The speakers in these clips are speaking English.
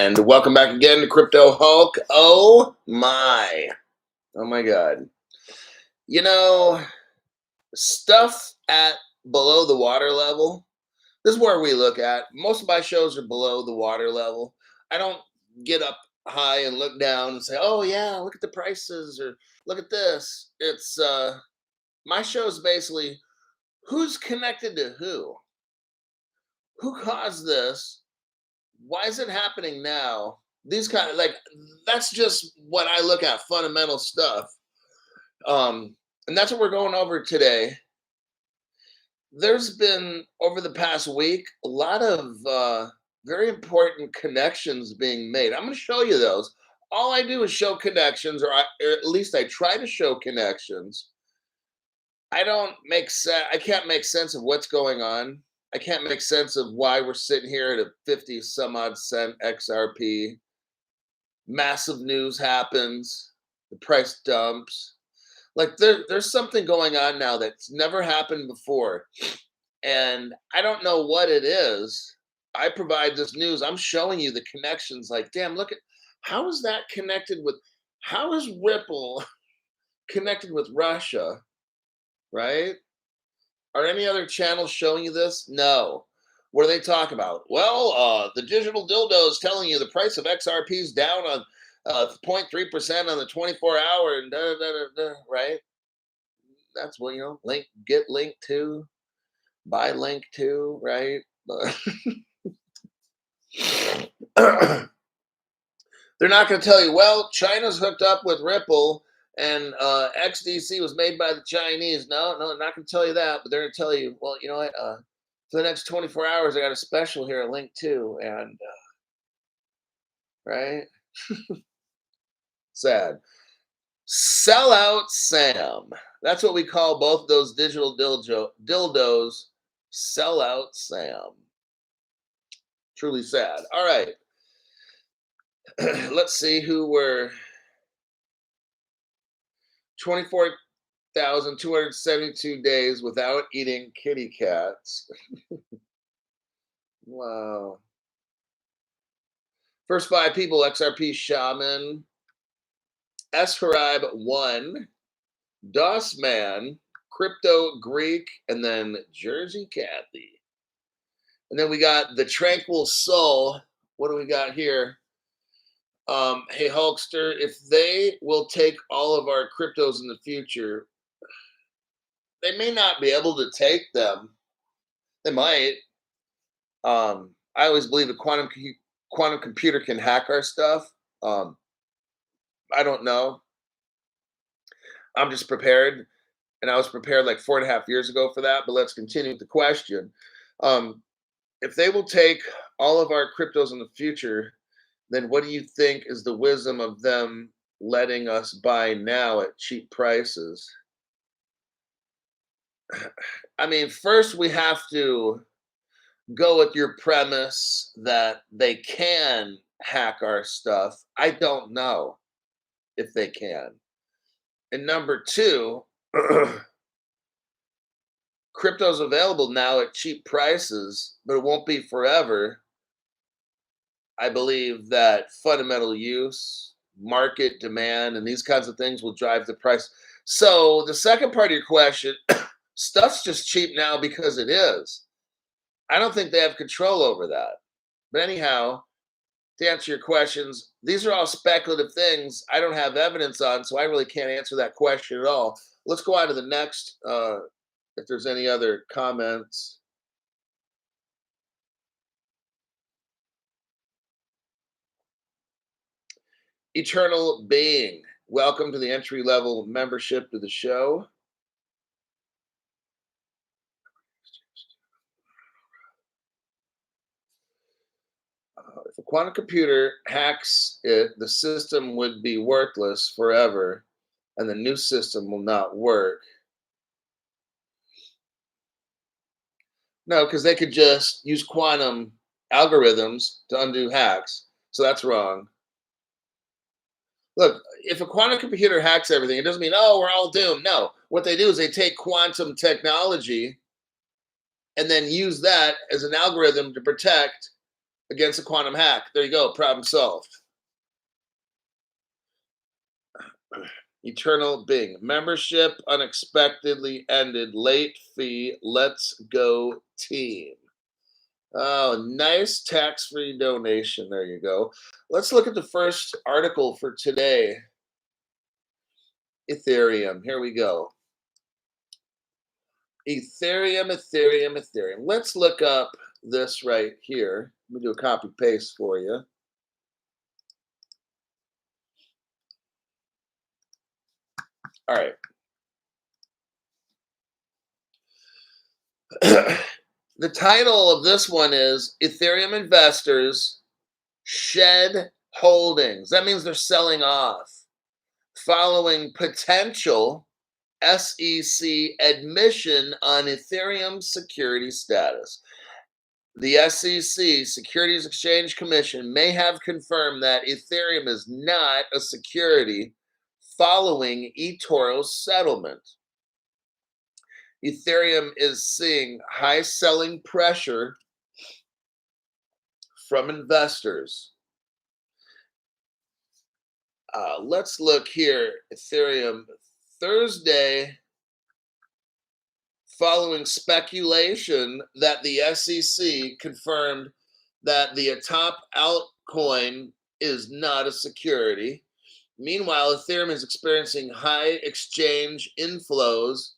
And welcome back again to Crypto Hulk. Oh my God. You know, stuff at below the water level. This is where we look at. Most of my shows are below the water level. I don't get up high and look down and say, "Oh yeah, look at the prices," or "Look at this." It's my show is basically who's connected to who caused this, why is it happening now? These kind of like that's just what I look at, fundamental stuff. And that's what we're going over today. There's been over the past week a lot of very important connections being made. I'm going to show you those. All I do is show connections, or at least I try to show connections. I don't make sense. I can't make sense of what's going on. I can't make sense of why we're sitting here at a 50 some odd cent XRP. Massive news happens, the price dumps. Like there's something going on now that's never happened before. And I don't know what it is. I provide this news. I'm showing you the connections. Like, damn, look at how is that connected with how is Ripple connected with Russia, right? Are any other channels showing you this? No. What do they talk about? Well, the digital dildo is telling you the price of XRP is down on 0.3% on the 24-hour and right? That's what, get link to, buy link to, right? They're not going to tell you, well, China's hooked up with Ripple and XDC was made by the Chinese. No, they're not going to tell you that, but they're going to tell you, well, you know what? For the next 24 hours, I got a special here, a link to, and right? Sad. Sellout Sam. That's what we call both those digital dildos. Sellout Sam. Truly sad. All right. Let's see who were 24,272 days without eating kitty cats. Wow. First 5 people: XRP Shaman, Esharib 1, DOS Man, Crypto Greek, and then Jersey Kathy. And then we got the Tranquil Soul. What do we got here? Hey Hulkster, if they will take all of our cryptos in the future, they may not be able to take them. They might. I always believe a quantum computer can hack our stuff. I don't know. I'm just prepared, and I was prepared like 4.5 years ago for that. But let's continue with the question. If they will take all of our cryptos in the future, then what do you think is the wisdom of them letting us buy now at cheap prices? I mean, first we have to go with your premise that they can hack our stuff. I don't know if they can. And number two, crypto's available now at cheap prices, but it won't be forever. I believe that fundamental use, market demand, and these kinds of things will drive the price. So the second part of your question, stuff's just cheap now because it is. I don't think they have control over that. But anyhow, to answer your questions, these are all speculative things I don't have evidence on, so I really can't answer that question at all. Let's go on to the next, if there's any other comments. Eternal Being, welcome to the entry-level membership to the show. If a quantum computer hacks it, the system would be worthless forever, and the new system will not work. No, because they could just use quantum algorithms to undo hacks. So that's wrong. Look, if a quantum computer hacks everything, it doesn't mean, oh, we're all doomed. No, what they do is they take quantum technology and then use that as an algorithm to protect against a quantum hack. There you go. Problem solved. Eternal Bing. Membership unexpectedly ended. Late fee. Let's go team. Oh, nice tax-free donation. There you go. Let's look at the first article for today. Ethereum. Here we go. Ethereum. Let's look up this right here. Let me do a copy paste for you. All right. The title of this one is Ethereum Investors Shed Holdings. That means they're selling off following potential SEC admission on Ethereum security status. The SEC, Securities Exchange Commission, may have confirmed that Ethereum is not a security following eToro's settlement. Ethereum is seeing high selling pressure from investors. Let's look here. Ethereum Thursday, following speculation that the SEC confirmed that the top altcoin is not a security. Meanwhile, Ethereum is experiencing high exchange inflows,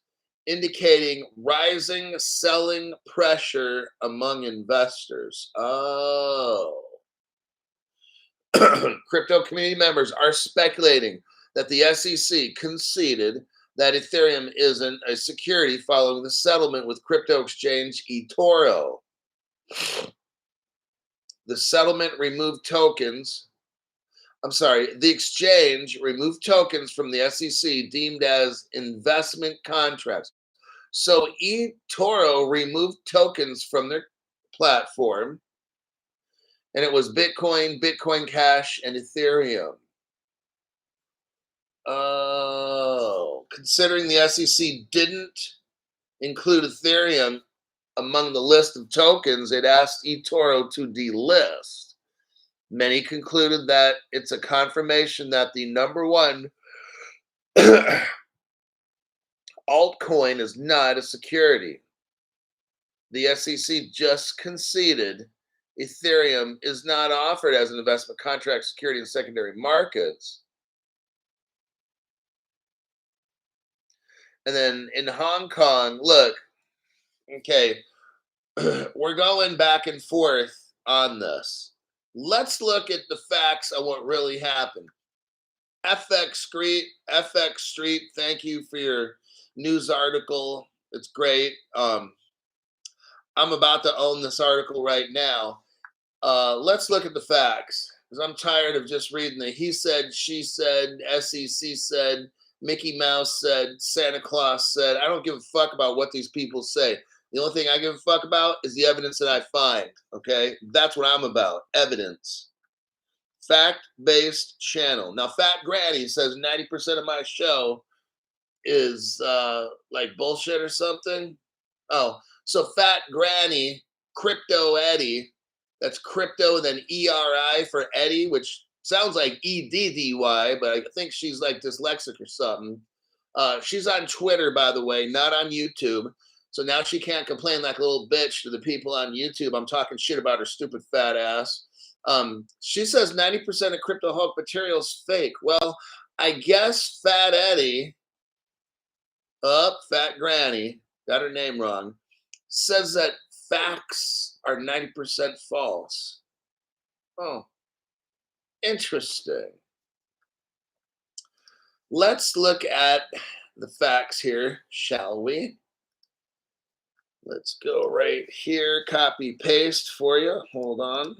indicating rising selling pressure among investors. Oh. Crypto community members are speculating that the SEC conceded that Ethereum isn't a security following the settlement with crypto exchange eToro. The settlement removed tokens. The exchange removed tokens from the SEC deemed as investment contracts. So eToro removed tokens from their platform, and it was Bitcoin, Bitcoin Cash, and Ethereum. Oh, considering the SEC didn't include Ethereum among the list of tokens, it asked eToro to delist. Many concluded that it's a confirmation that the number one altcoin is not a security. The SEC just conceded Ethereum is not offered as an investment contract security in secondary markets. And then in Hong Kong, look, okay, we're going back and forth on this. Let's look at the facts on what really happened. FX Street, thank you for your news article. It's great. I'm about to own this article right now. Let's look at the facts, because I'm tired of just reading the he said, she said, SEC said, Mickey Mouse said, Santa Claus said. I don't give a fuck about what these people say. The only thing I give a fuck about is the evidence that I find, okay? That's what I'm about, evidence. Fact-based channel. Now, Fat Granny says 90% of my show is like bullshit or something. Oh, so Fat Granny, Crypto Eddie, that's crypto and then ERI for Eddie, which sounds like EDDY, but I think she's like dyslexic or something. She's on Twitter, by the way, not on YouTube. So now she can't complain like a little bitch to the people on YouTube. I'm talking shit about her stupid fat ass. She says 90% of Crypto Hulk material is fake. Well, I guess Fat Eddie, Fat Granny, got her name wrong, says that facts are 90% false. Oh, interesting. Let's look at the facts here, shall we? Let's go right here, copy paste for you. Hold on.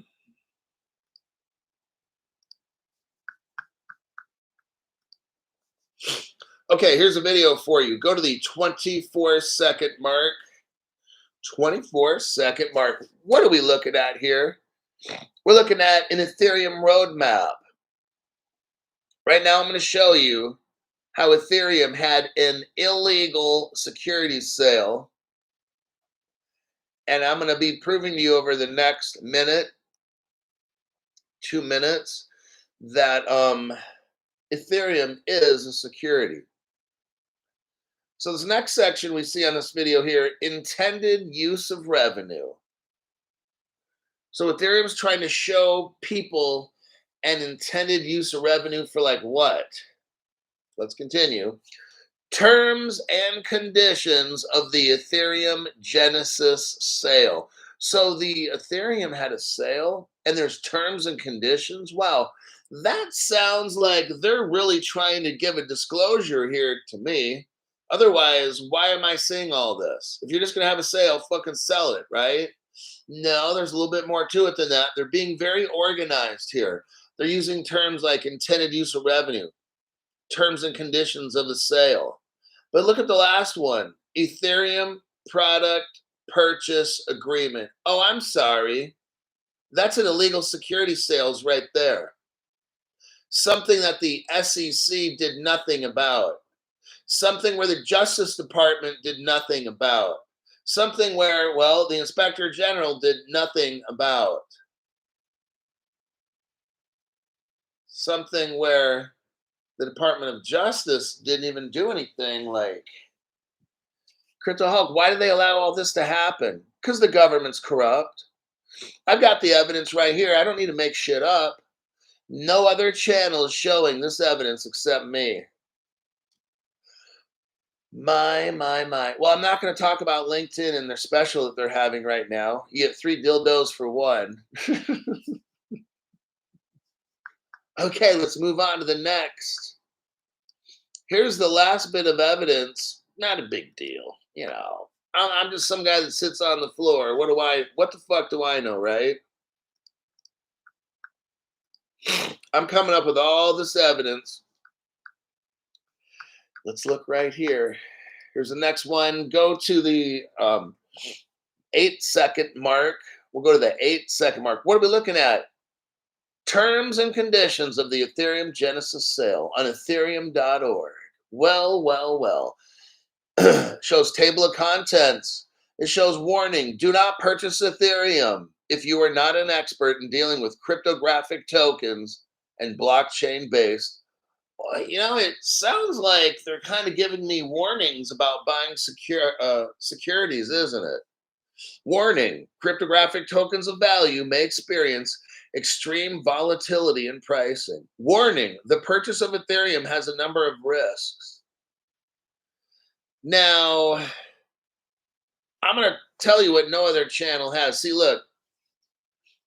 Okay, here's a video for you. Go to the 24-second mark. 24-second mark. What are we looking at here? We're looking at an Ethereum roadmap. Right now, I'm going to show you how Ethereum had an illegal securities sale. And I'm going to be proving to you over the next minute 2 minutes that Ethereum is a security. So this next section we see on this video here, intended use of revenue. So Ethereum is trying to show people an intended use of revenue for like what? Let's continue. Terms and conditions of the Ethereum Genesis sale. So the Ethereum had a sale and there's terms and conditions. Wow, that sounds like they're really trying to give a disclosure here to me. Otherwise, why am I seeing all this? If you're just going to have a sale, fucking sell it, right? No, there's a little bit more to it than that. They're being very organized here. They're using terms like intended use of revenue, terms and conditions of the sale. But look at the last one, Ethereum product purchase agreement. Oh, I'm sorry. That's an illegal security sales right there. Something that the SEC did nothing about. Something where the Justice Department did nothing about. Something where, well, the Inspector General did nothing about. Something where the Department of Justice didn't even do anything. Like, Crypto Hulk, why did they allow all this to happen? Because the government's corrupt. I've got the evidence right here. I don't need to make shit up. No other channel is showing this evidence except me. My. Well, I'm not going to talk about LinkedIn and their special that they're having right now. You get 3 dildos for 1. Okay, let's move on to the next. Here's the last bit of evidence. Not a big deal, you know. I'm just some guy that sits on the floor. What the fuck do I know, right? I'm coming up with all this evidence. Let's look right here. Here's the next one. Go to the 8-second mark. We'll go to the 8-second mark. What are we looking at? Terms and conditions of the Ethereum Genesis sale on ethereum.org. Well. Shows table of contents. It shows warning, do not purchase Ethereum if you are not an expert in dealing with cryptographic tokens and blockchain-based. Well, you know, it sounds like they're kind of giving me warnings about buying securities, isn't it? Warning, cryptographic tokens of value may experience extreme volatility in pricing. Warning, the purchase of Ethereum has a number of risks. Now, I'm going to tell you what no other channel has. See, look,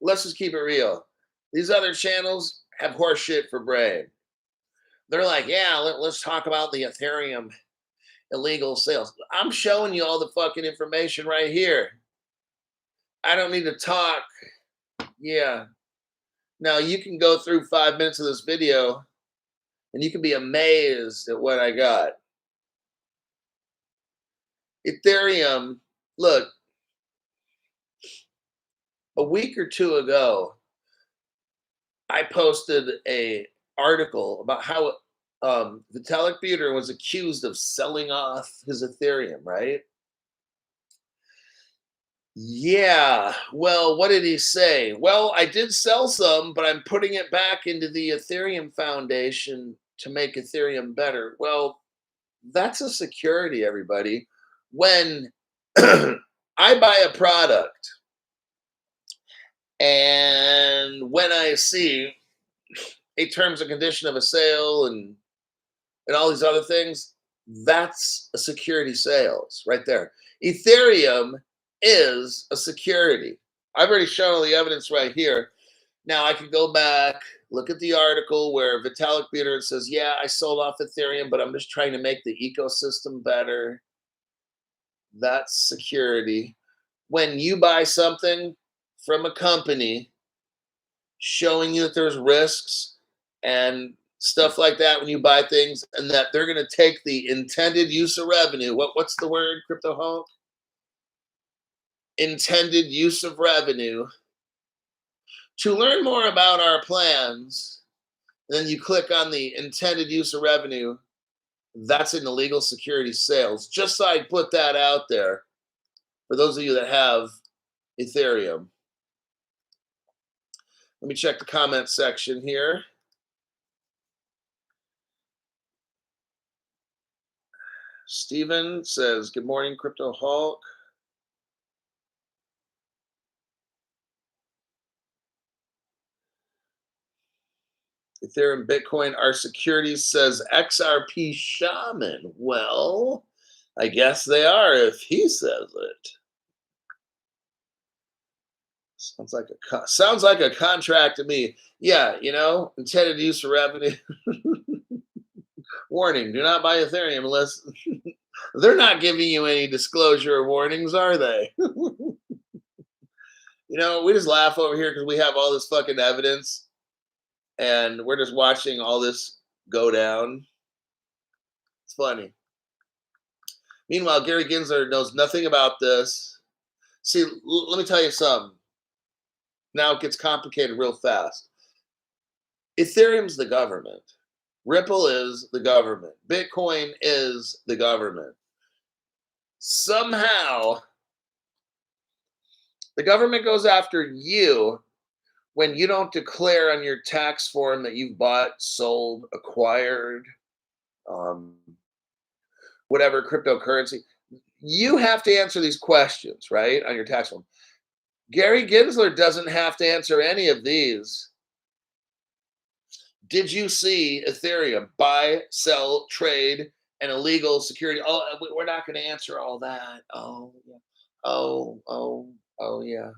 let's just keep it real. These other channels have horse shit for brain. They're like, yeah, let's talk about the Ethereum illegal sales. I'm showing you all the fucking information right here. I don't need to talk. Yeah. Now, you can go through 5 minutes of this video and you can be amazed at what I got. Ethereum, look, a week or 2 ago, I posted a article about how Vitalik Buterin was accused of selling off his Ethereum, right? Yeah. Well, what did he say? Well, I did sell some, but I'm putting it back into the Ethereum Foundation to make Ethereum better. Well, that's a security, everybody. When I buy a product and when I see a terms and condition of a sale and all these other things, that's a security sales right there. Ethereum is a security. I've already shown all the evidence right here. Now I can go back, look at the article where Vitalik Buterin says, yeah, I sold off Ethereum, but I'm just trying to make the ecosystem better. That's security. When you buy something from a company showing you that there's risks and stuff like that when you buy things, and that they're going to take the intended use of revenue. What's the word, Crypto Hulk? Intended use of revenue. To learn more about our plans, then you click on the intended use of revenue. That's an illegal security sales. Just so I put that out there for those of you that have Ethereum. Let me check the comment section here. Steven says, good morning, Crypto Hulk. Ethereum, Bitcoin are securities, says XRP Shaman. Well, I guess they are if he says it. Sounds like a contract to me. Yeah, you know, intended use for revenue. Warning, do not buy Ethereum unless they're not giving you any disclosure or warnings, are they? You know, we just laugh over here because we have all this fucking evidence and we're just watching all this go down. It's funny. Meanwhile, Gary Gensler knows nothing about this. See, let me tell you something. Now it gets complicated real fast. Ethereum's the government. Ripple is the government. Bitcoin is the government. Somehow, the government goes after you when you don't declare on your tax form that you've bought, sold, acquired, whatever cryptocurrency. You have to answer these questions, right, on your tax form. Gary Gensler doesn't have to answer any of these. Did you see Ethereum buy, sell, trade, and illegal security? Oh, we're not going to answer all that. Oh, yeah. Oh, yeah.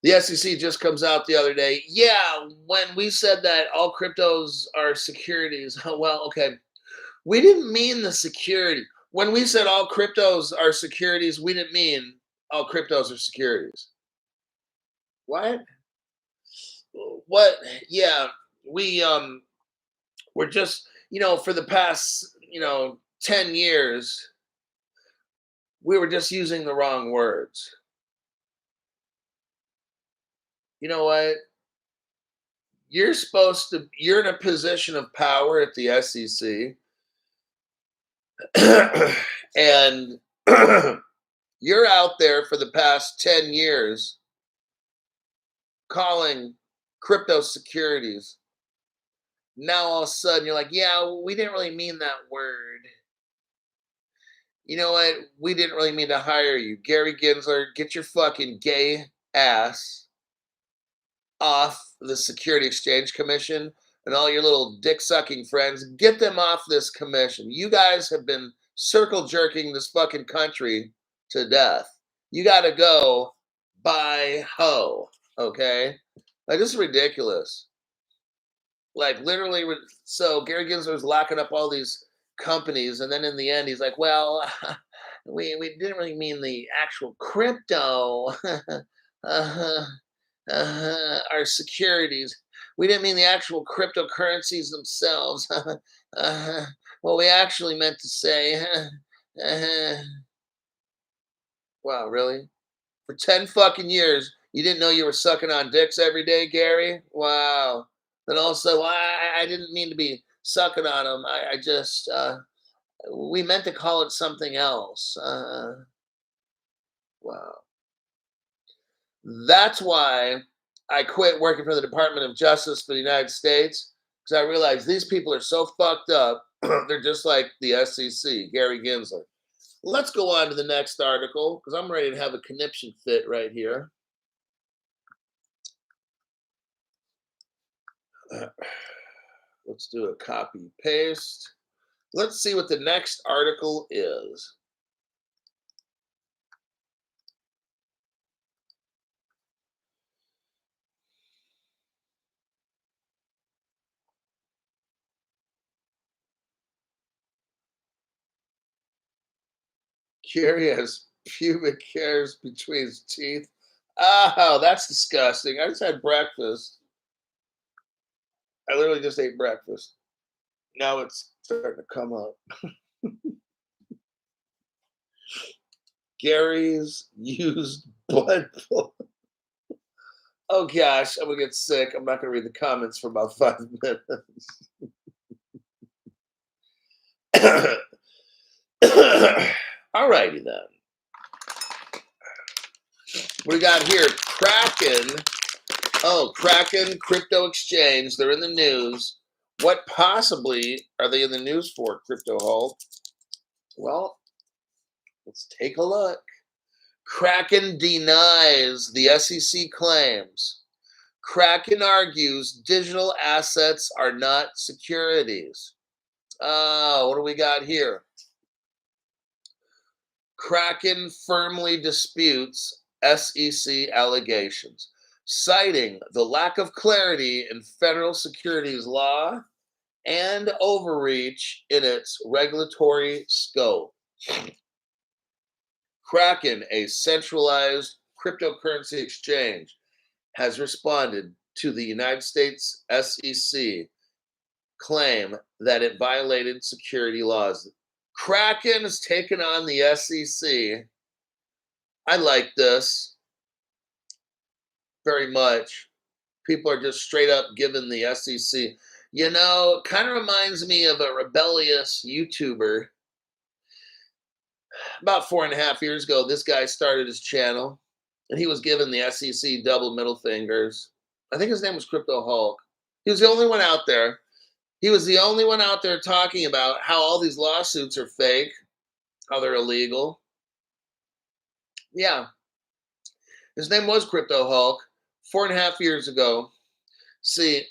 The SEC just comes out the other day. Yeah, when we said that all cryptos are securities, well, okay. We didn't mean the security. When we said all cryptos are securities, we didn't mean all cryptos are securities. What? What? Yeah, we're just, you know, for the past, 10 years, we were just using the wrong words. You know what? You're in a position of power at the SEC. And you're out there for the past 10 years calling crypto securities. Now all of a sudden you're like, yeah, we didn't really mean that word. You know what? We didn't really mean to hire you. Gary Gensler, get your fucking gay ass off the Security Exchange Commission, and all your little dick-sucking friends, get them off this commission. You guys have been circle jerking this fucking country to death. You got to go by ho, okay? Like, this is ridiculous. Like, literally, so Gary Gensler was locking up all these companies, and then in the end, he's like, well, we didn't really mean the actual crypto. Our securities. We didn't mean the actual cryptocurrencies themselves. What we actually meant to say. Wow, really? For 10 fucking years, you didn't know you were sucking on dicks every day, Gary? Wow. Then also, I didn't mean to be sucking on them. I just, we meant to call it something else. Wow. That's why I quit working for the Department of Justice for the United States, because I realized these people are so fucked up. They're just like the SEC, Gary Gensler. Let's go on to the next article, because I'm ready to have a conniption fit right here. Let's do a copy paste. Let's see what the next article is. Gary has pubic hairs between his teeth. Oh, that's disgusting. I just had breakfast. I literally just ate breakfast. Now it's starting to come up. Gary's used butt plug. Oh gosh, I'm gonna get sick. I'm not gonna read the comments for about 5 minutes. Alrighty then. What we got here? Kraken Oh, Kraken crypto exchange. They're in the news. What possibly are they in the news for, Crypto Hulk? Well, let's take a look. Kraken denies the SEC claims. Kraken argues digital assets are not securities. What do we got here? Kraken firmly disputes SEC allegations, citing the lack of clarity in federal securities law and overreach in its regulatory scope. Kraken, a centralized cryptocurrency exchange, has responded to the United States SEC claim that it violated security laws. Kraken has taken on the SEC. I like this very much. People are just straight up giving the SEC. You know, kind of reminds me of a rebellious YouTuber. About 4.5 years ago, this guy started his channel and he was giving the SEC double middle fingers. I think his name was Crypto Hulk. He was the only one out there. He was the only one out there talking about how all these lawsuits are fake, how they're illegal. Yeah, his name was Crypto Hulk 4.5 years ago. See,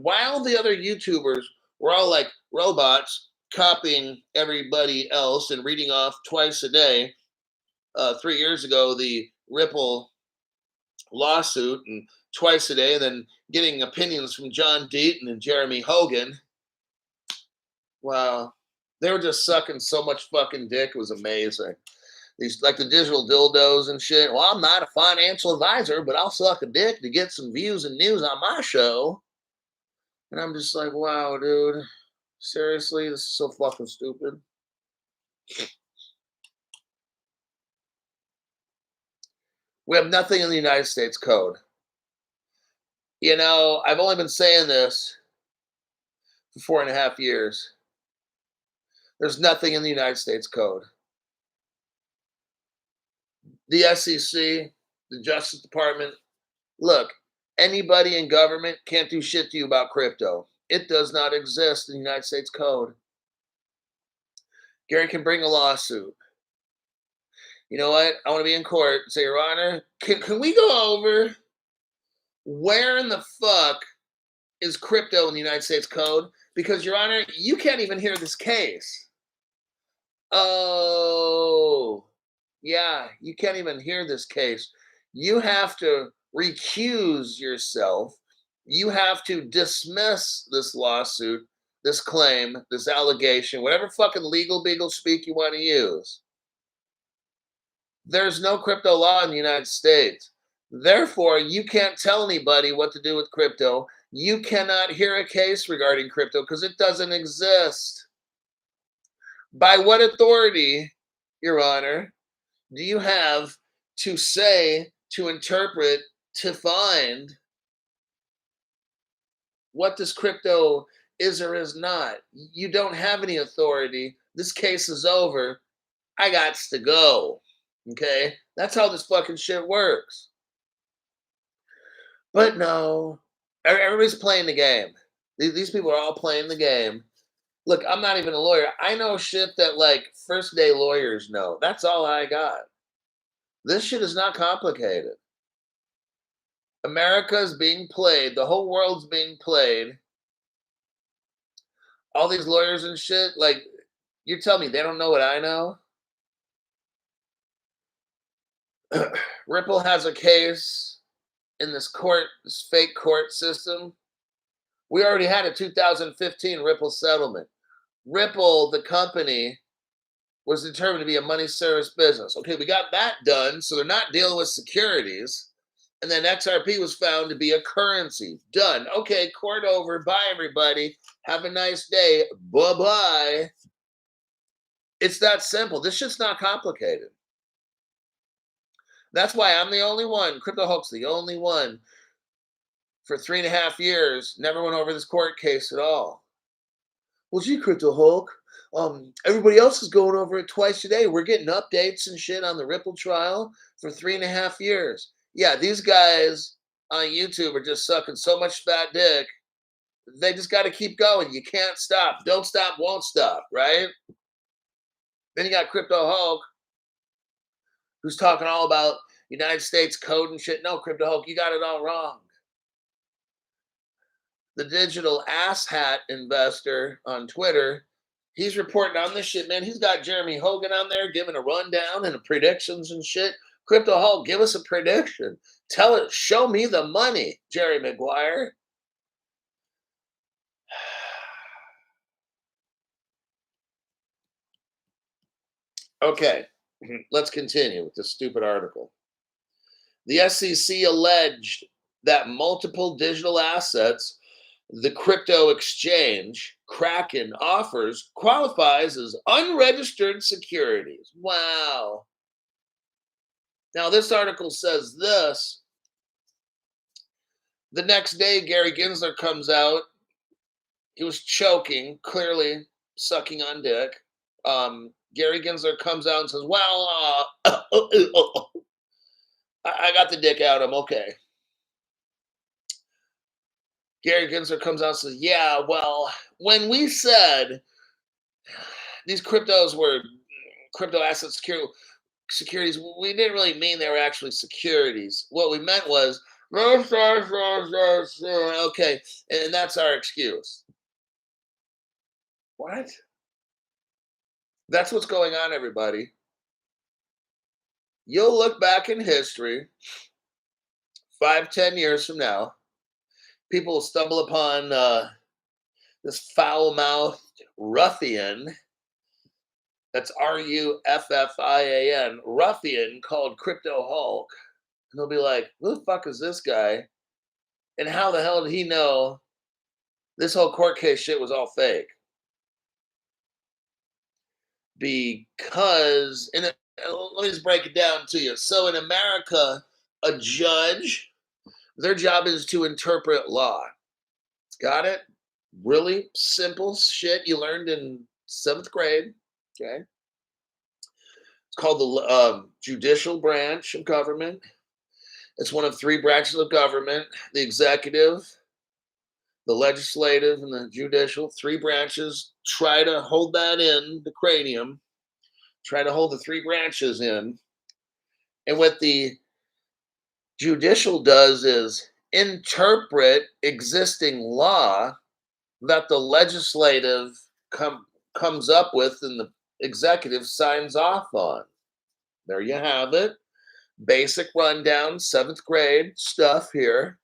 while the other YouTubers were all like robots, copying everybody else and reading off twice a day, 3 years ago, the Ripple lawsuit, and twice a day, and then getting opinions from John Deaton and Jeremy Hogan. Wow. They were just sucking so much fucking dick. It was amazing. These, like the digital dildos and shit. Well, I'm not a financial advisor, but I'll suck a dick to get some views and news on my show. And I'm just like, wow, dude. Seriously, this is so fucking stupid. We have nothing in the United States Code. You know, I've only been saying this for 4.5 years. There's nothing in the United States Code. The SEC, the Justice Department, look, anybody in government can't do shit to you about crypto. It does not exist in the United States Code. Gary can bring a lawsuit. You know what? I want to be in court and say, Your Honor, can we go over where in the fuck is crypto in the United States Code? Because, Your Honor, you can't even hear this case. Oh, yeah, you can't even hear this case. You have to recuse yourself. You have to dismiss this lawsuit, this claim, this allegation, whatever fucking legal beagle speak you want to use. There's no crypto law in the United States. Therefore, you can't tell anybody what to do with crypto. You cannot hear a case regarding crypto because it doesn't exist. By what authority, Your Honor, do you have to say, to interpret, to find what this crypto is or is not? You don't have any authority. This case is over. I got to go. Okay? That's how this fucking shit works. But no, everybody's playing the game. These people are all playing the game. Look, I'm not even a lawyer. I know shit that like first day lawyers know. That's all I got. This shit is not complicated. America's being played. The whole world's being played. All these lawyers and shit, like, you tell me they don't know what I know? Ripple has a case in this court, this fake court system. We already had a 2015 Ripple settlement. Ripple, the company, was determined to be a money service business. Okay, we got that done, so they're not dealing with securities. And then XRP was found to be a currency. Done. Okay, court over. Bye, everybody. Have a nice day. Bye-bye. It's that simple. This shit's not complicated. That's why I'm the only one. Crypto Hulk's the only one for 3.5 years. Never went over this court case at all. Well, gee, Crypto Hulk, everybody else is going over it twice a day. We're getting updates and shit on the Ripple trial for 3.5 years. Yeah, these guys on YouTube are just sucking so much fat dick. They just got to keep going. You can't stop. Don't stop, won't stop, right? Then you got Crypto Hulk, who's talking all about United States code and shit. No, Crypto Hulk, you got it all wrong. The digital asshat investor on Twitter, he's reporting on this shit, man. He's got Jeremy Hogan on there giving a rundown and predictions and shit. Crypto Hulk, give us a prediction. Tell it, show me the money, Jerry Maguire. Okay, let's continue with this stupid article. The SEC alleged that multiple digital assets the crypto exchange Kraken offers qualifies as unregistered securities. Wow. Now, this article says this. The next day, Gary Gensler comes out. He was choking, clearly sucking on dick. Gary Gensler comes out and says, well, I got the dick out. I'm okay. Gary Gensler comes out and says, yeah, well, when we said these cryptos were crypto asset securities, we didn't really mean they were actually securities. What we meant was, okay, and that's our excuse. What? That's what's going on, everybody. You'll look back in history 5-10 years from now, people will stumble upon this foul-mouthed ruffian, that's Ruffian, ruffian called Crypto Hulk, and they'll be like, who the fuck is this guy, and how the hell did he know this whole court case shit was all fake? Because, let me just break it down to you. So in America, a judge, their job is to interpret law. Got it? Really simple shit you learned in 7th grade. Okay. It's called the judicial branch of government. It's one of 3 branches of government: the executive, the legislative, and the judicial. 3 branches. Try to hold that in the cranium. Try to hold the 3 branches in. And what the judicial does is interpret existing law that the legislative comes up with and the executive signs off on. There you have it. Basic rundown, 7th grade stuff here.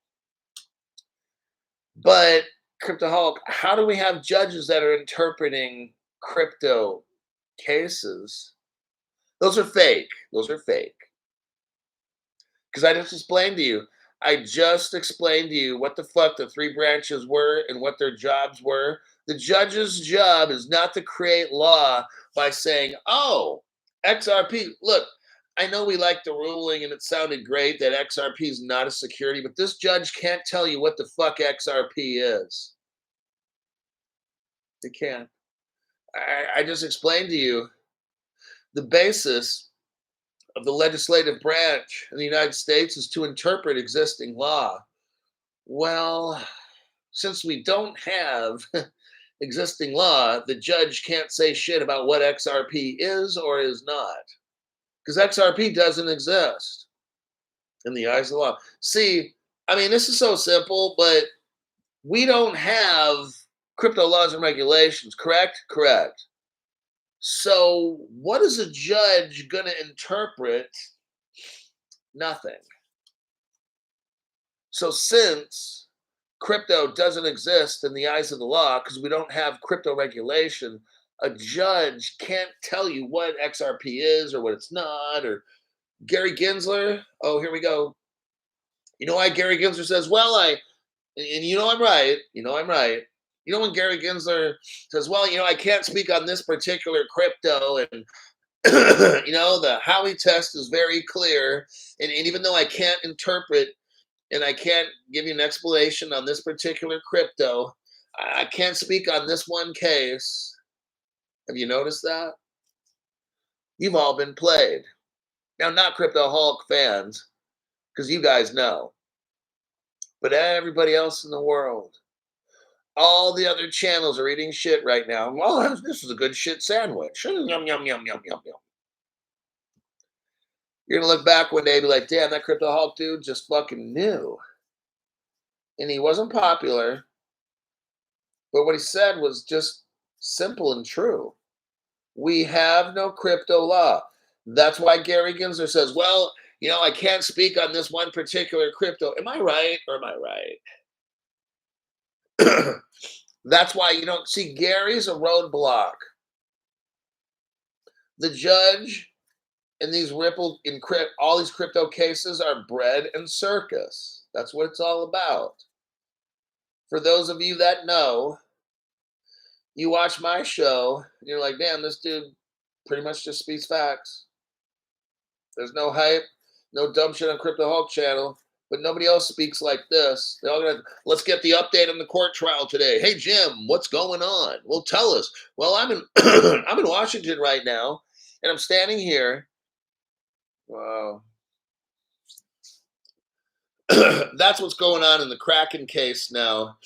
But Crypto Hulk, how do we have judges that are interpreting crypto cases? Those are fake. Those are fake. Because I just explained to you. I just explained to you what the fuck the 3 branches were and what their jobs were. The judge's job is not to create law by saying, oh, XRP. Look, I know we like the ruling and it sounded great that XRP is not a security, but this judge can't tell you what the fuck XRP is. They can't. I just explained to you the basis of the legislative branch in the United States is to interpret existing law. Well, since we don't have existing law, the judge can't say shit about what XRP is or is not. Because XRP doesn't exist in the eyes of the law. See, I mean, this is so simple, but we don't have crypto laws and regulations, correct? Correct. So what is a judge going to interpret? Nothing. So since crypto doesn't exist in the eyes of the law because we don't have crypto regulation, a judge can't tell you what XRP is or what it's not. Or Gary Gensler, oh, here we go. You know why Gary Gensler says, well, and you know I'm right. You know I'm right. You know when Gary Gensler says, well, I can't speak on this particular crypto, and the Howey test is very clear, and even though I can't interpret and I can't give you an explanation on this particular crypto, I can't speak on this one case. Have you noticed that? You've all been played. Now, not Crypto Hulk fans, because you guys know. But everybody else in the world, all the other channels are eating shit right now. Well, this is a good shit sandwich. Yum, yum, yum, yum, yum, yum. You're gonna look back one day and be like, damn, that Crypto Hulk dude just fucking knew. And he wasn't popular, but what he said was just simple and true. We have no crypto law. That's why Gary Gensler says, well, I can't speak on this one particular crypto. Am I right or am I right? That's why you don't see Gary's a roadblock. The judge in these all these crypto cases are bread and circus. That's what it's all about. For those of you that know, you watch my show and you're like, damn, this dude pretty much just speaks facts. There's no hype, no dumb shit on Crypto Hulk channel, but nobody else speaks like this. They're all gonna, let's get the update on the court trial today. Hey Jim, what's going on? Well, tell us. Well, I'm in I'm in Washington right now, and I'm standing here. Wow. That's what's going on in the Kraken case now.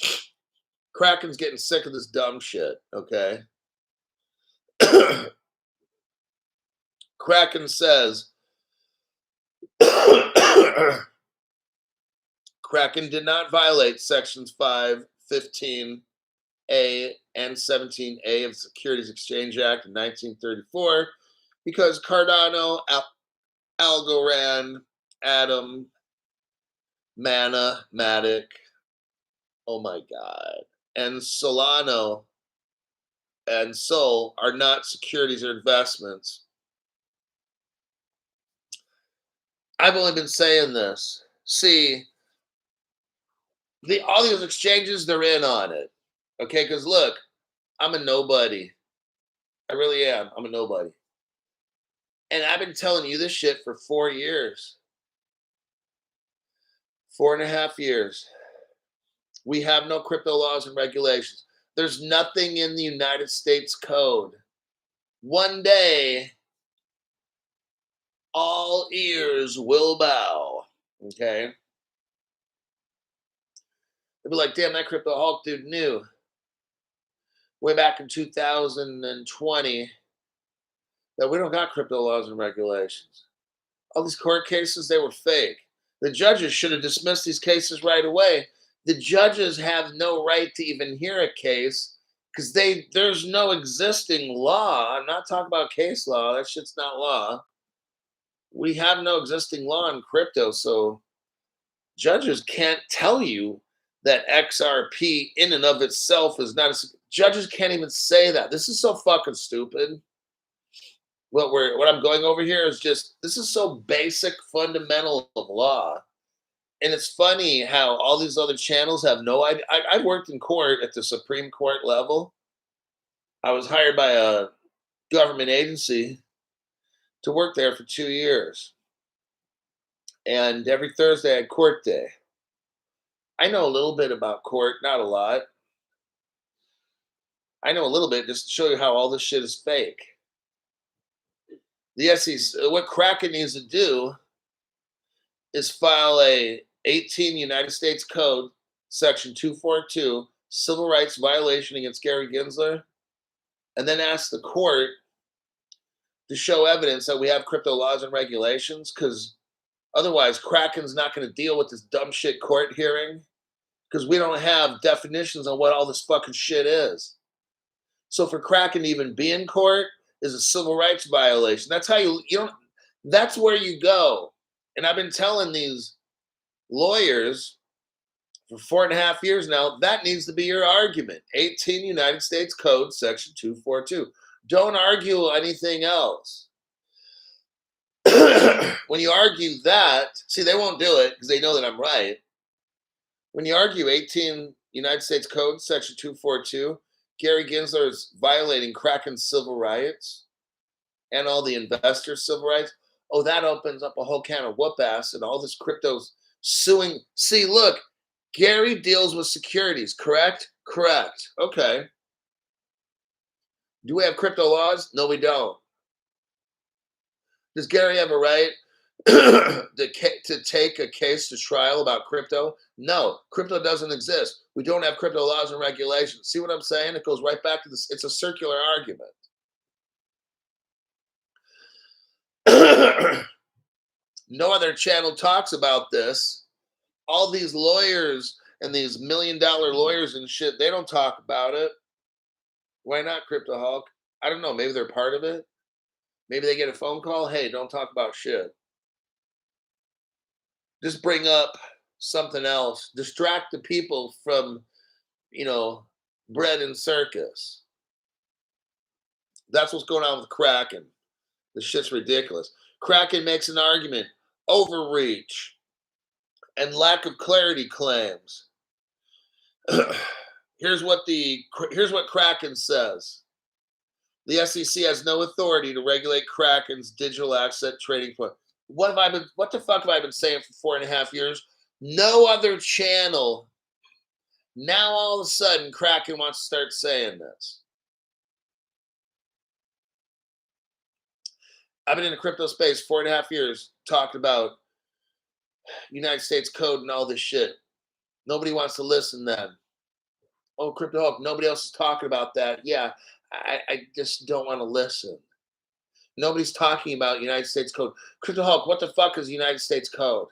Kraken's getting sick of this dumb shit, okay? Kraken says Kraken did not violate sections 5, 15A, and 17A of the Securities Exchange Act of 1934 because Cardano, Algorand, Atom, Mana, Matic, oh my God, and Solano and Sol are not securities or investments. I've only been saying this. See, all these exchanges, they're in on it. Okay, because look, I'm a nobody. I really am. I'm a nobody. And I've been telling you this shit for 4 years. 4.5 years. We have no crypto laws and regulations. There's nothing in the United States Code. One day, all ears will bow. Okay? They'll be like, damn, that Crypto Hulk dude knew. Way back in 2020 that we don't got crypto laws and regulations. All these court cases, they were fake. The judges should have dismissed these cases right away. The judges have no right to even hear a case because there's no existing law. I'm not talking about case law. That shit's not law. We have no existing law in crypto, so judges can't tell you that XRP in and of itself is not a. Judges can't even say that. This is so fucking stupid. What I'm going over here is just, this is so basic, fundamental of law. And it's funny how all these other channels have no idea. I worked in court at the Supreme Court level. I was hired by a government agency to work there for 2 years. And every Thursday I had court day. I know a little bit about court, not a lot. I know a little bit just to show you how all this shit is fake. The SEC, what Kraken needs to do is file a 18 United States Code, Section 242, civil rights violation against Gary Gensler, and then ask the court to show evidence that we have crypto laws and regulations, because otherwise Kraken's not going to deal with this dumb shit court hearing, because we don't have definitions on what all this fucking shit is. So for Kraken to even be in court is a civil rights violation. That's how you don't, that's where you go. And I've been telling these lawyers for 4.5 years now, that needs to be your argument. 18 United States Code, Section 242. Don't argue anything else. When you argue that, see, they won't do it because they know that I'm right. When you argue 18 United States Code, Section 242, Gary Gensler is violating Kraken's civil rights and all the investors' civil rights. Oh, that opens up a whole can of whoop ass and all this crypto's suing. See, look, Gary deals with securities, correct? Correct. Okay. Do we have crypto laws? No, we don't. Does Gary have a right to take a case to trial about crypto? No, crypto doesn't exist. We don't have crypto laws and regulations. See what I'm saying? It goes right back to this. It's a circular argument. No other channel talks about this. All these lawyers and these $1 million lawyers and shit, they don't talk about it. Why not, Crypto Hulk? I don't know. Maybe they're part of it. Maybe they get a phone call. Hey, don't talk about shit. Just bring up something else. Distract the people from, bread and circus. That's what's going on with Kraken. This shit's ridiculous. Kraken makes an argument. Overreach and lack of clarity claims. Here's what Kraken says. The SEC has no authority to regulate Kraken's digital asset trading platform. What the fuck have I been saying for 4.5 years? No other channel. Now all of a sudden Kraken wants to start saying this. I've been in the crypto space 4.5 years, talked about United States code and all this shit. Nobody wants to listen then. Oh, Crypto Hulk, nobody else is talking about that. Yeah, I just don't want to listen. Nobody's talking about United States code. Crypto Hulk, what the fuck is United States code?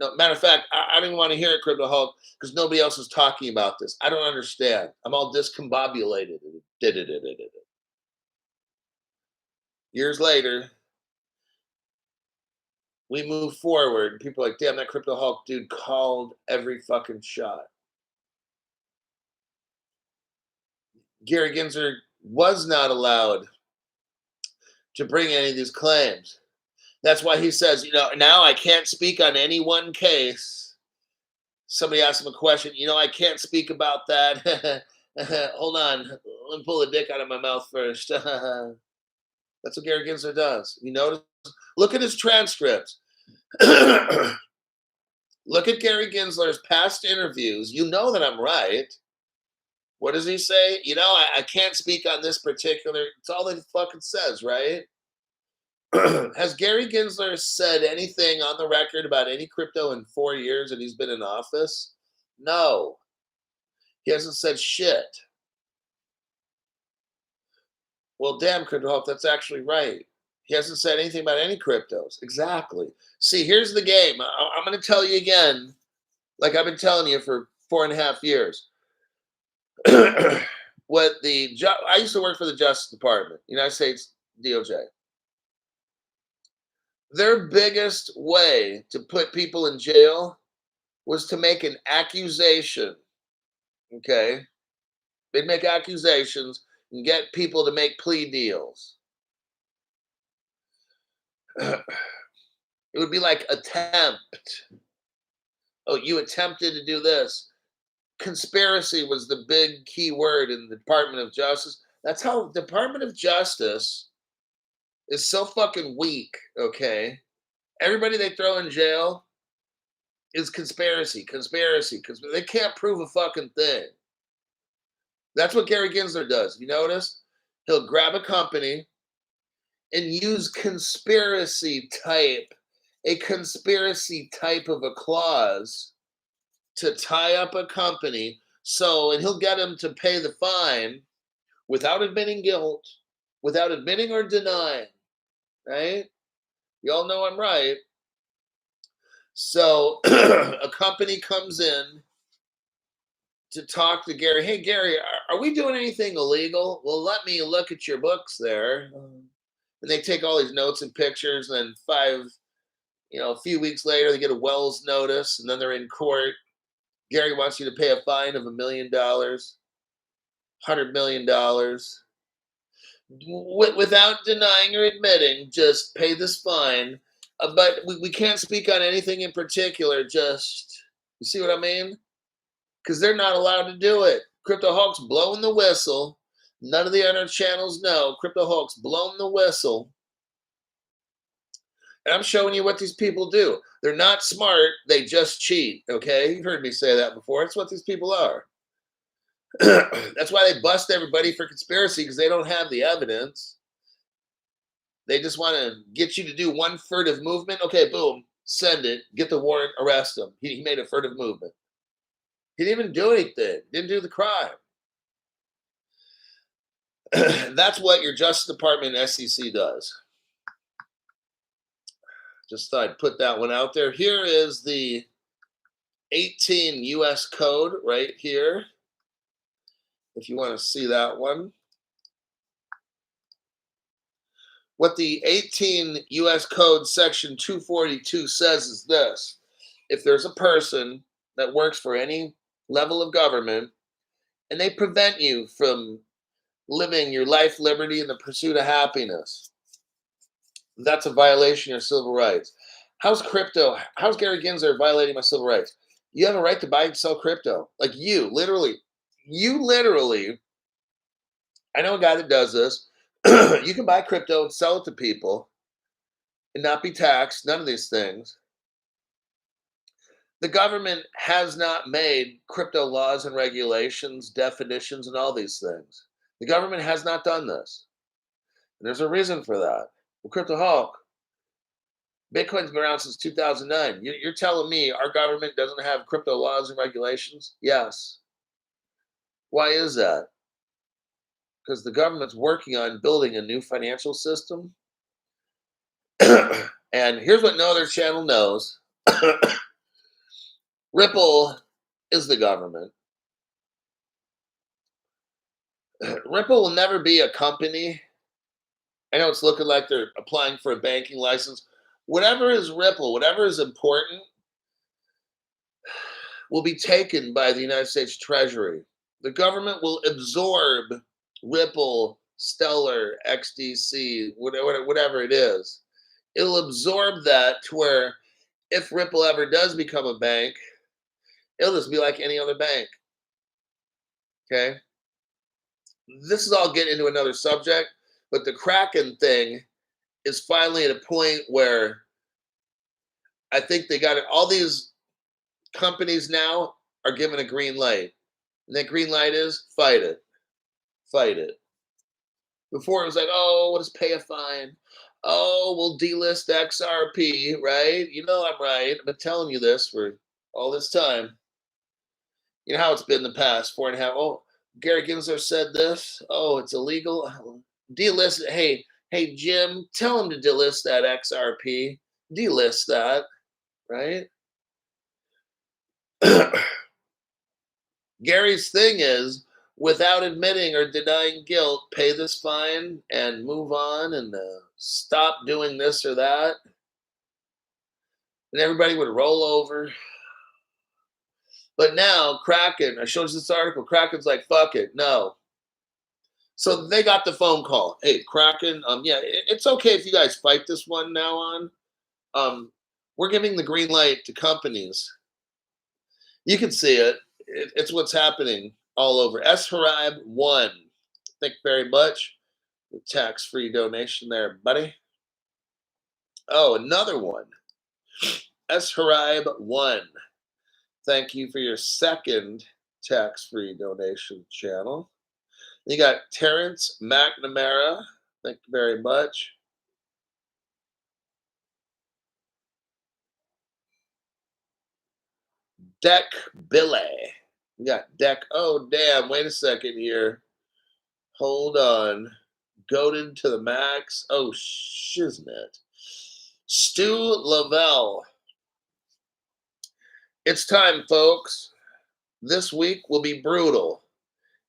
No, matter of fact, I don't even want to hear it, Crypto Hulk, because nobody else is talking about this. I don't understand. I'm all discombobulated. Years later, we move forward. People are like, damn, that Crypto Hulk dude called every fucking shot. Gary Gensler was not allowed to bring any of these claims. That's why he says, now I can't speak on any one case. Somebody asked him a question, I can't speak about that. Hold on, let me pull the dick out of my mouth first. That's what Gary Gensler does. You notice? Look at his transcripts. Look at Gary Gensler's past interviews. You know that I'm right. What does he say? I can't speak on this particular. It's all that he fucking says, right? Has Gary Gensler said anything on the record about any crypto in 4 years that he's been in office? No. He hasn't said shit. Well, damn, Crypto Hulk, that's actually right. He hasn't said anything about any cryptos. Exactly. See, here's the game. I'm going to tell you again, like I've been telling you for 4.5 years. I used to work for the Justice Department, United States DOJ. Their biggest way to put people in jail was to make an accusation. Okay? They'd make accusations and get people to make plea deals. It would be like attempt. Oh, you attempted to do this. Conspiracy was the big key word in the Department of Justice. That's how the Department of Justice is so fucking weak, okay? Everybody they throw in jail is conspiracy, because they can't prove a fucking thing. That's what Gary Gensler does. You notice? He'll grab a company and use a conspiracy type of a clause to tie up a company, and he'll get him to pay the fine without admitting guilt, without admitting or denying, right? You all know I'm right. So a company comes in to talk to Gary. Hey, Gary, are we doing anything illegal? Well, let me look at your books there. And they take all these notes and pictures, and then a few weeks later, they get a Wells notice, and then they're in court. Gary wants you to pay a fine of $1 million, $100 million. Without denying or admitting, just pay this fine. But we can't speak on anything in particular. You see what I mean? Because they're not allowed to do it. Crypto Hulk's blowing the whistle. None of the other channels know. Crypto Hulk's blowing the whistle. And I'm showing you what these people do. They're not smart. They just cheat. Okay? You've heard me say that before. It's what these people are. That's why they bust everybody for conspiracy, because they don't have the evidence. They just want to get you to do one furtive movement. Okay, boom, send it, get the warrant, arrest him. He made a furtive movement. He didn't even do anything, didn't do the crime. That's what your Justice Department and SEC does. Just thought I'd put that one out there. Here is the 18 US code right here. If you want to see that one. What the 18 US code section 242 says is this. If there's a person that works for any level of government and they prevent you from living your life, liberty, and the pursuit of happiness, that's a violation of your civil rights. How's Gary Gensler violating my civil rights? You have a right to buy and sell crypto. Like you literally, I know a guy that does this. You can buy crypto and sell it to people and not be taxed, none of these things. The government has not made crypto laws and regulations, definitions, and all these things. The government has not done this. And there's a reason for that. Well, Crypto Hulk, Bitcoin's been around since 2009. You're telling me our government doesn't have crypto laws and regulations? Yes. Why is that? Because the government's working on building a new financial system. And here's what no other channel knows. Ripple is the government. Ripple will never be a company. I know it's looking like they're applying for a banking license. Whatever is Ripple, whatever is important, will be taken by the United States Treasury. The government will absorb Ripple, Stellar, XDC, whatever it is. It'll absorb that to where if Ripple ever does become a bank, it'll just be like any other bank. Okay? This is all getting into another subject, but the Kraken thing is finally at a point where I think they got it. All these companies now are given a green light. And that green light is fight it. Fight it. Before it was like, oh, we'll just pay a fine. Oh, we'll delist XRP, right? You know I'm right. I've been telling you this for all this time. You know how it's been the past 4.5. Oh, Gary Gensler said this. Oh, it's illegal. Delist it. Hey, Jim, tell him to delist that XRP. Delist that, right? Gary's thing is, without admitting or denying guilt, pay this fine and move on and stop doing this or that. And everybody would roll over. But now, Kraken, I showed you this article, Kraken's like, fuck it, no. So they got the phone call. Hey, Kraken, yeah, it's okay if you guys fight this one now on. We're giving the green light to companies. You can see it. It's what's happening all over. ETHEREUM 1. Thank you very much. The tax-free donation there, buddy. Oh, another one. ETHEREUM 1. Thank you for your second tax-free donation channel. You got Terrence McNamara. Thank you very much. Deck Billy. We got Deck. Oh, damn. Wait a second here. Hold on. Goaded to the max. Oh, shiznit. Stu Lavelle. It's time, folks. This week will be brutal.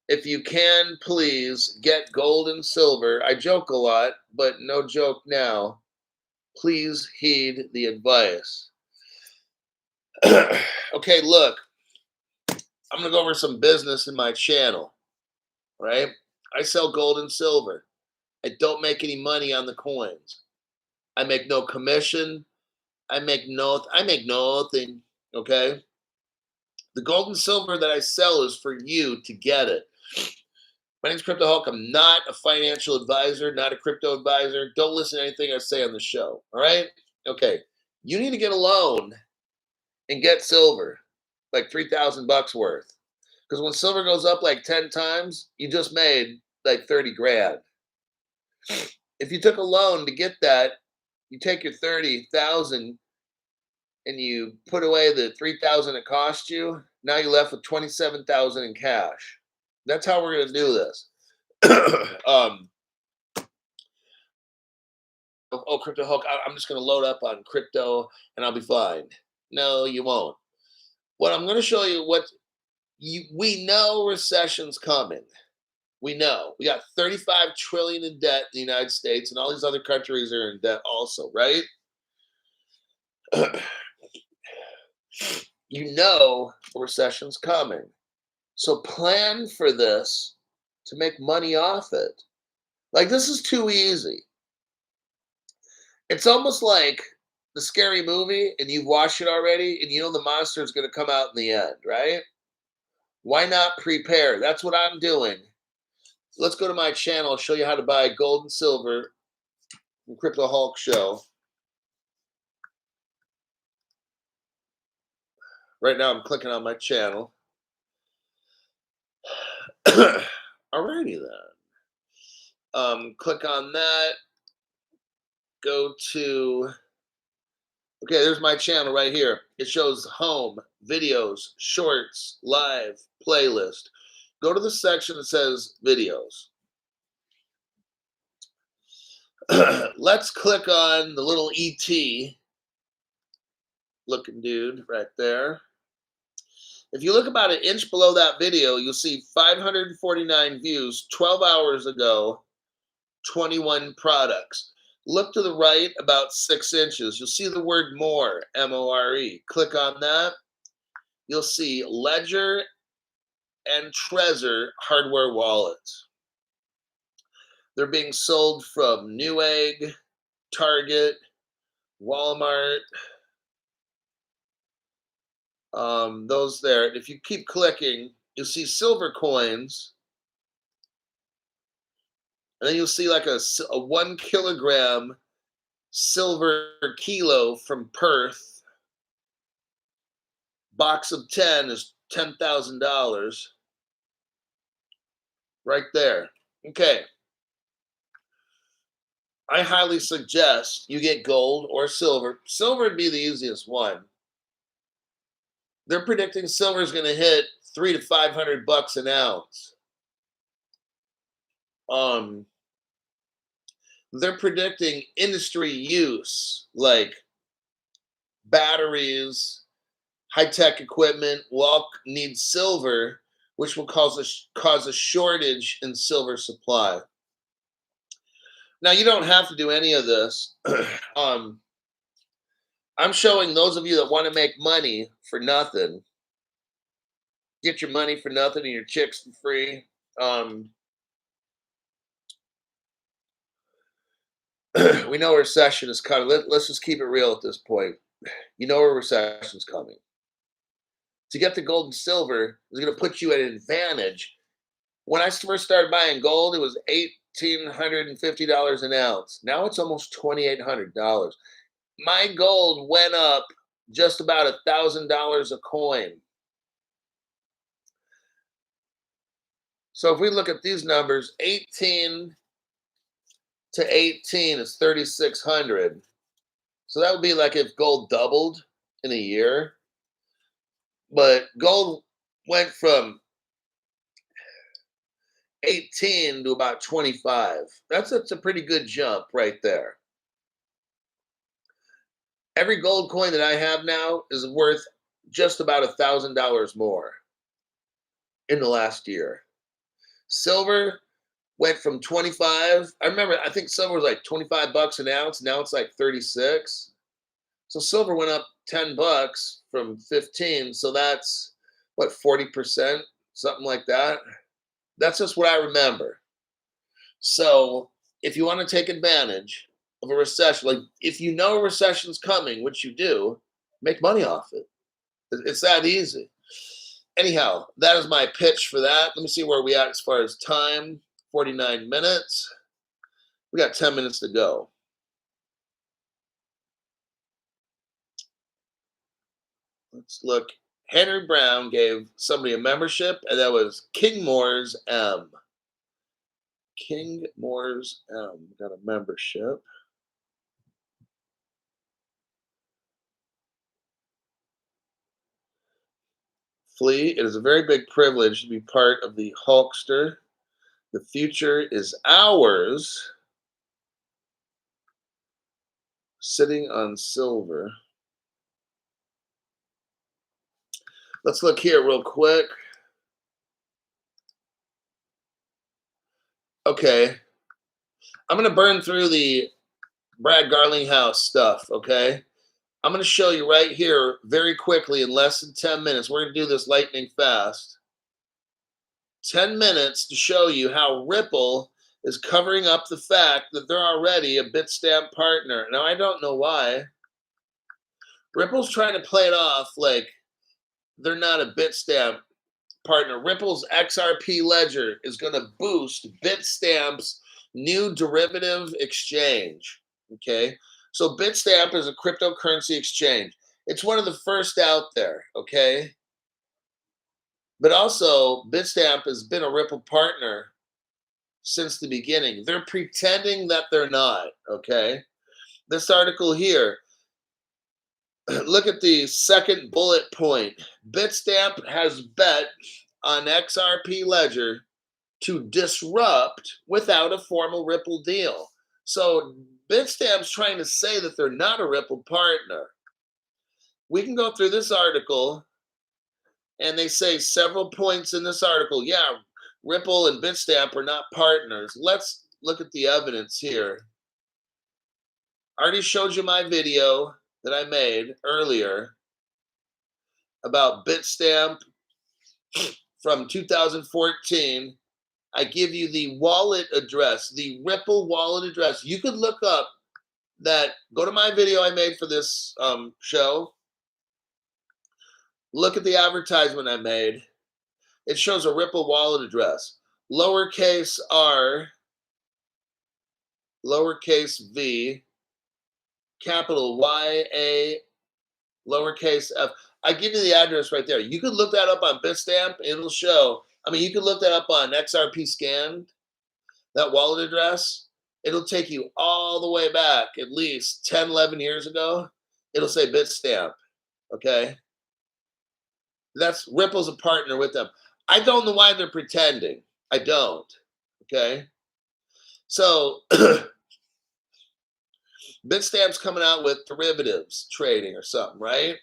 If you can, please get gold and silver. I joke a lot, but no joke now. Please heed the advice. Okay, look. I'm going to go over some business in my channel, right? I sell gold and silver. I don't make any money on the coins. I make no commission. I make nothing, okay? The gold and silver that I sell is for you to get it. My name's Crypto Hulk. I'm not a financial advisor, not a crypto advisor. Don't listen to anything I say on the show, all right? Okay, you need to get a loan and get silver, like $3,000 worth. Because when silver goes up like 10 times, you just made like 30 grand. If you took a loan to get that, you take your 30,000 and you put away the 3,000 it cost you. Now you're left with 27,000 in cash. That's how we're gonna do this. um, Crypto Hulk, I'm just gonna load up on crypto and I'll be fine. No, you won't. What I'm gonna show you, we know recession's coming. We know we got 35 trillion in debt in the United States, and all these other countries are in debt also, right? You know a recession's coming. So plan for this to make money off it. Like, this is too easy. It's almost like the scary movie, and you've watched it already, and you know the monster is going to come out in the end, right? Why not prepare? That's what I'm doing. Let's go to my channel. I'll show you how to buy gold and silver from Crypto Hulk Show. Right now, I'm clicking on my channel. Alrighty then. Click on that. Go to. Okay, there's my channel right here. It shows home, videos, shorts, live, playlist. Go to the section that says videos. Let's click on the little ET looking dude right there. If you look about an inch below that video, you'll see 549 views 12 hours ago, 21 products. Look to the right about 6 inches. You'll see the word more, M-O-R-E. Click on that. You'll see Ledger and Trezor hardware wallets. They're being sold from Newegg, Target, Walmart, those there. If you keep clicking, you'll see silver coins. And then you'll see like a 1 kilogram silver kilo from Perth. Box of 10 is $10,000. Right there. Okay. I highly suggest you get gold or silver. Silver would be the easiest one. They're predicting silver is going to hit $300 to $500 an ounce. They're predicting industry use, like batteries, high-tech equipment will all need silver, which will cause a shortage in silver supply. Now, you don't have to do any of this. I'm showing those of you that want to make money for nothing. Get your money for nothing and your chicks for free. We know a recession is coming. Let's just keep it real at this point. You know a recession is coming. To get the gold and silver is going to put you at an advantage. When I first started buying gold, it was $1,850 an ounce. Now it's almost $2,800. My gold went up just about $1,000 a coin. So if we look at these numbers, 18 to 18 is 3,600. So that would be like if gold doubled in a year. But gold went from 18 to about 25. That's a pretty good jump right there. Every gold coin that I have now is worth just about $1,000 more in the last year. Silver went from 25. I remember, I think silver was like $25 an ounce. Now it's like 36. So silver went up $10 from 15. So that's what, 40%, something like that. That's just what I remember. So if you want to take advantage of a recession, like if you know a recession's coming, which you do, make money off it. It's that easy. Anyhow, that is my pitch for that. Let me see where we at as far as time. 49 minutes. We got 10 minutes to go. Let's look. Henry Brown gave somebody a membership, and that was King Moore's M. King Moore's got a membership. Flea, it is a very big privilege to be part of the Hulkster. The future is ours. Sitting on silver. Let's look here real quick. Okay. I'm going to burn through the Brad Garlinghouse stuff, okay? I'm going to show you right here very quickly in less than 10 minutes. We're going to do this lightning fast. 10 minutes to show you how Ripple is covering up the fact that they're already a Bitstamp partner. Now, I don't know why. Ripple's trying to play it off like they're not a Bitstamp partner. Ripple's XRP ledger is going to boost Bitstamp's new derivative exchange. Okay, so Bitstamp is a cryptocurrency exchange. It's one of the first out there. Okay, but also Bitstamp has been a Ripple partner since the beginning. They're pretending that they're not. Okay, this article here. Look at the second bullet point. Bitstamp has bet on XRP Ledger to disrupt without a formal Ripple deal. So Bitstamp's trying to say that they're not a Ripple partner. We can go through this article, and they say several points in this article. Yeah, Ripple and Bitstamp are not partners. Let's look at the evidence here. I already showed you my video that I made earlier about Bitstamp from 2014. I give you the wallet address, the Ripple wallet address. You could look up that. Go to my video I made for this show. Look at the advertisement I made. It shows a Ripple wallet address. Lowercase r, lowercase v, capital Y-A, lowercase f. I give you the address right there. You could look that up on Bitstamp. It'll show. I mean, you could look that up on XRP Scanned, that wallet address. It'll take you all the way back, at least 10, 11 years ago. It'll say Bitstamp, okay? That's Ripple's a partner with them. I don't know why they're pretending. I don't, okay? So Bitstamp's coming out with derivatives trading or something, right?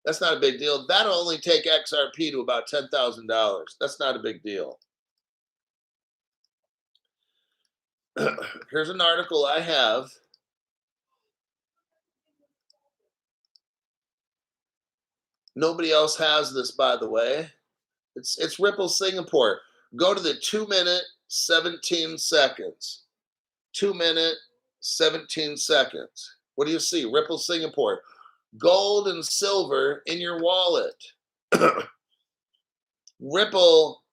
That's not a big deal. That'll only take XRP to about $10,000. That's not a big deal. Here's an article I have. Nobody else has this, by the way. It's Ripple Singapore. Go to the 2 minute, 17 seconds. 2 minute, 17 seconds. What do you see? Ripple Singapore. Gold and silver in your wallet. Ripple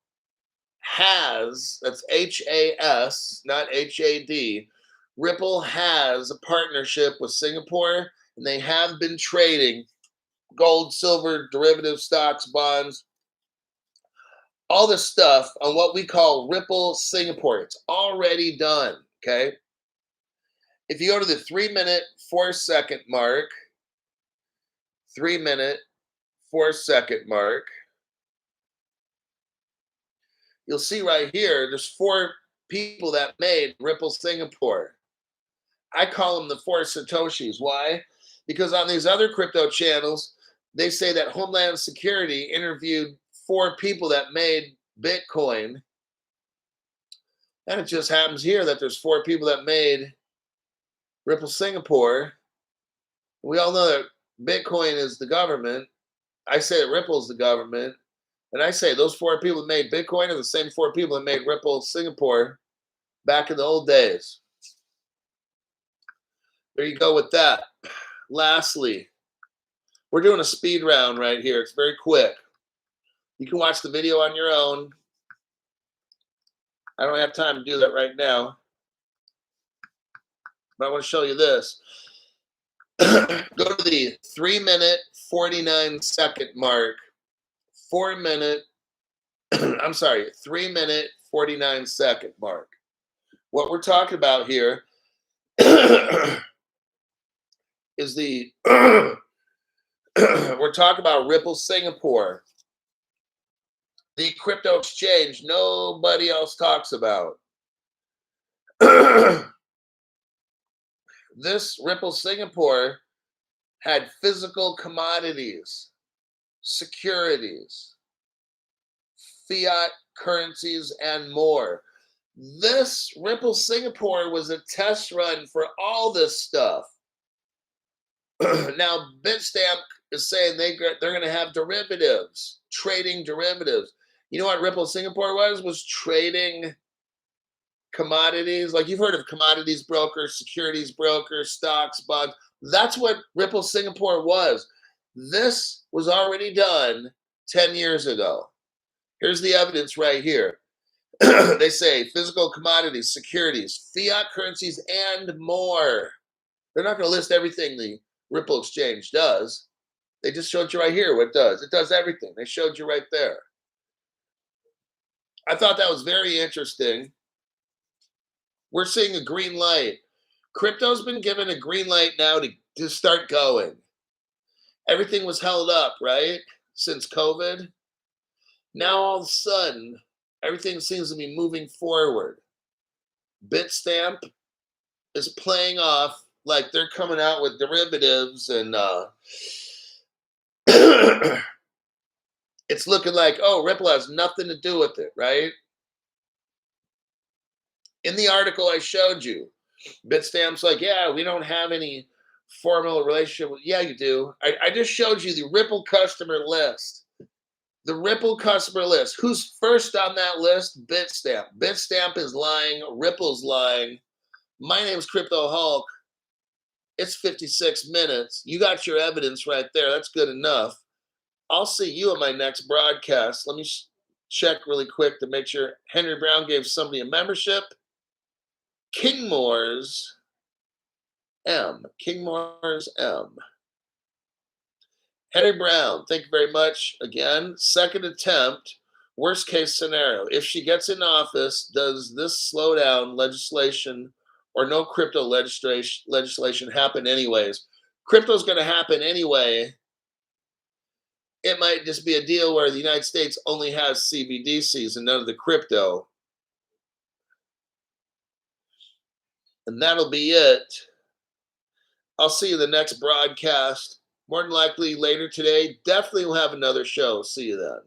has, that's H-A-S, not H-A-D. Ripple has a partnership with Singapore, and they have been trading gold, silver, derivative stocks, bonds, all this stuff on what we call Ripple Singapore. It's already done, okay? If you go to the 3 minute, 4 second mark, 3 minute, 4 second mark, you'll see right here, there's 4 people that made Ripple Singapore. I call them the 4 Satoshis. Why? Because on these other crypto channels, they say that Homeland Security interviewed 4 people that made Bitcoin. And it just happens here that there's 4 people that made Ripple Singapore. We all know that Bitcoin is the government. I say that Ripple is the government. And I say those 4 people that made Bitcoin are the same 4 people that made Ripple Singapore back in the old days. There you go with that. Lastly, we're doing a speed round right here. It's very quick. You can watch the video on your own. I don't have time to do that right now. But I want to show you this. Go to the 3 minute, 49 second mark. 4 minute, I'm sorry, 3 minute, 49-second mark. What we're talking about here is the we're talking about Ripple Singapore, the crypto exchange nobody else talks about. This Ripple Singapore had physical commodities, securities, fiat currencies, and more. This Ripple Singapore was a test run for all this stuff. Now, Bitstamp is saying they're going to have derivatives, trading derivatives. You know what Ripple Singapore was? Was trading commodities. Like you've heard of commodities brokers, securities brokers, stocks, bonds. That's what Ripple Singapore was. This was already done 10 years ago. Here's the evidence right here. They say physical commodities, securities, fiat currencies, and more. They're not going to list everything the Ripple Exchange does. They just showed you right here what it does. It does everything. They showed you right there. I thought that was very interesting. We're seeing a green light. Crypto's been given a green light now to start going. Everything was held up, right? Since COVID. Now all of a sudden, everything seems to be moving forward. Bitstamp is playing off like they're coming out with derivatives and it's looking like, oh, Ripple has nothing to do with it, right? In the article I showed you, Bitstamp's like, yeah, we don't have any formal relationship. Yeah, you do. I just showed you the Ripple customer list. The Ripple customer list. Who's first on that list? Bitstamp. Bitstamp is lying. Ripple's lying. My name's Crypto Hulk. It's 56 minutes. You got your evidence right there. That's good enough. I'll see you in my next broadcast. Let me check really quick to make sure Henry Brown gave somebody a membership. Kingmore's M. Kingmore's M. Henry Brown, thank you very much. Again, second attempt, worst case scenario. If she gets in office, does this slow down legislation or no crypto legislation happen anyways? Crypto's going to happen anyway. It might just be a deal where the United States only has CBDCs and none of the crypto. And that'll be it. I'll see you in the next broadcast. More than likely later today. Definitely will have another show. See you then.